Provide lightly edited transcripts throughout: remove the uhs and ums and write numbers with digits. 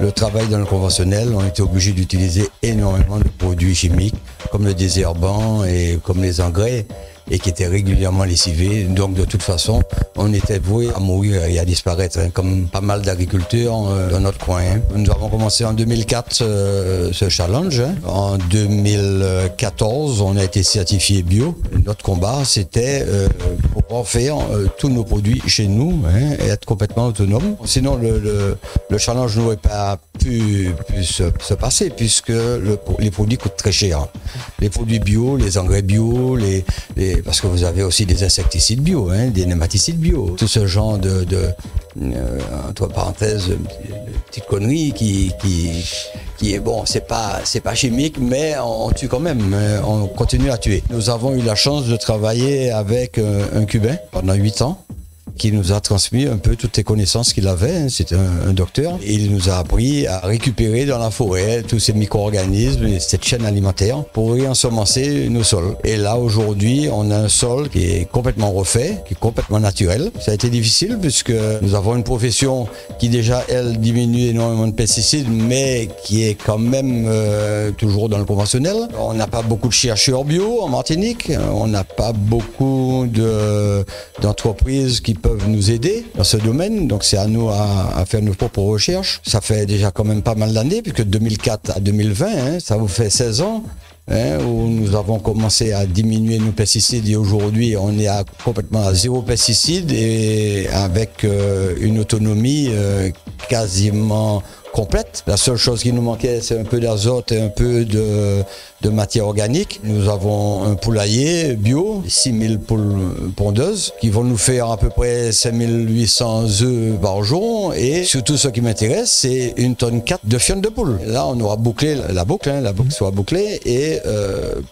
Le travail dans le conventionnel, on était obligé d'utiliser énormément de produits chimiques, comme le désherbant et comme les engrais, et qui étaient régulièrement lessivés. Donc de toute façon, on était voué à mourir et à disparaître, comme pas mal d'agriculteurs dans notre coin. Nous avons commencé en 2004 ce challenge. En 2014, on a été certifié bio. Notre combat, c'était pour faire tous nos produits chez nous et être complètement autonome. Sinon, le challenge n'aurait pas pu se passer puisque les produits coûtent très cher. Les produits bio, les engrais bio, parce que vous avez aussi des insecticides bio, des nématicides bio. Tout ce genre entre parenthèses, de petites conneries qui est bon, c'est pas chimique, mais on tue quand même, on continue à tuer. Nous avons eu la chance de travailler avec un Cubain pendant 8 ans, qui nous a transmis un peu toutes les connaissances qu'il avait. C'était un docteur. Et il nous a appris à récupérer dans la forêt tous ces micro-organismes et cette chaîne alimentaire pour réensemencer nos sols. Et là, aujourd'hui, on a un sol qui est complètement refait, qui est complètement naturel. Ça a été difficile puisque nous avons une profession qui déjà, elle, diminue énormément de pesticides, mais qui est quand même toujours dans le conventionnel. On n'a pas beaucoup de chercheurs bio en Martinique. On n'a pas beaucoup d'entreprises qui peuvent nous aider dans ce domaine, donc c'est à nous à faire nos propres recherches. Ça fait déjà quand même pas mal d'années, puisque 2004 à 2020, ça vous fait 16 ans, où nous avons commencé à diminuer nos pesticides et aujourd'hui on est complètement à 0 pesticides et avec une autonomie quasiment complète. La seule chose qui nous manquait, c'est un peu d'azote et un peu de matière organique. Nous avons un poulailler bio, 6000 poules pondeuses, qui vont nous faire à peu près 5800 œufs par jour. Et surtout, ce qui m'intéresse, c'est 1,4 tonne de fientes de poule. Là, on aura bouclé la boucle sera bouclée et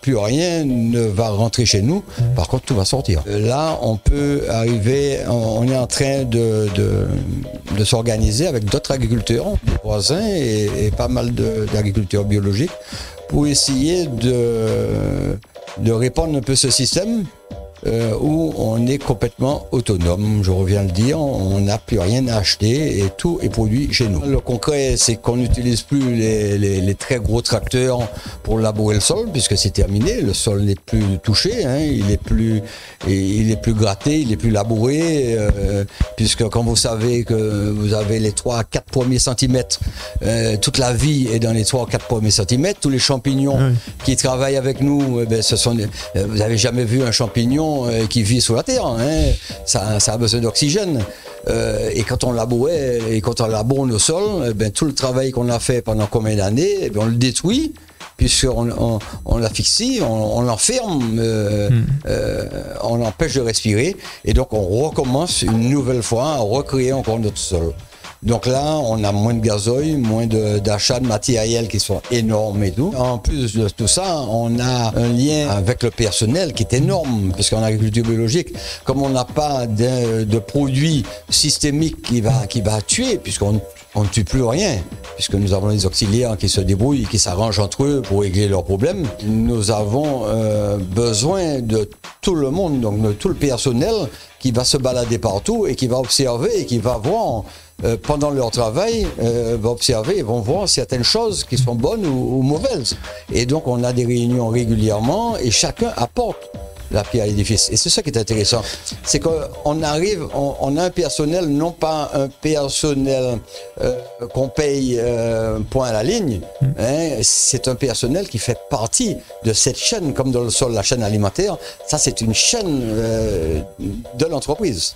plus rien ne va rentrer chez nous. Par contre, tout va sortir. Là, on peut arriver, on est en train de s'organiser avec d'autres agriculteurs, voisins et pas mal d'agriculteurs biologiques pour essayer de répandre un peu ce système où on est complètement autonome. Je reviens à le dire, on n'a plus rien à acheter et tout est produit chez nous. Le concret, c'est qu'on n'utilise plus les très gros tracteurs pour labourer le sol puisque c'est terminé. Le sol n'est plus touché, il est plus gratté, il est plus labouré puisque quand vous savez que vous avez les 3 à 4 premiers centimètres, toute la vie est dans les 3 à 4 premiers centimètres. Tous les champignons qui travaillent avec nous, vous n'avez jamais vu un champignon qui vit sous la terre, ça a besoin d'oxygène. Et quand on laboure nos sols, tout le travail qu'on a fait pendant combien d'années, on le détruit, puisqu'on l'asphyxie, on l'enferme, on l'empêche de respirer, et donc on recommence une nouvelle fois à recréer encore notre sol. Donc là, on a moins de gazoil, moins d'achats de matériel qui sont énormes et tout. En plus de tout ça, on a un lien avec le personnel qui est énorme, puisqu'en agriculture biologique, comme on n'a pas de produit systémique qui va tuer, puisqu'on ne tue plus rien, puisque nous avons les auxiliaires qui se débrouillent, qui s'arrangent entre eux pour régler leurs problèmes. Nous avons besoin de tout le monde, donc de tout le personnel qui va se balader partout et qui va observer et qui va voir pendant leur travail, va observer et vont voir certaines choses qui sont bonnes ou mauvaises. Et donc on a des réunions régulièrement et chacun apporte la pierre à l'édifice. Et c'est ça qui est intéressant. C'est qu'on arrive, on a un personnel, non pas un personnel qu'on paye point à la ligne. C'est un personnel qui fait partie de cette chaîne, comme dans le sol, la chaîne alimentaire. Ça, c'est une chaîne de l'entreprise.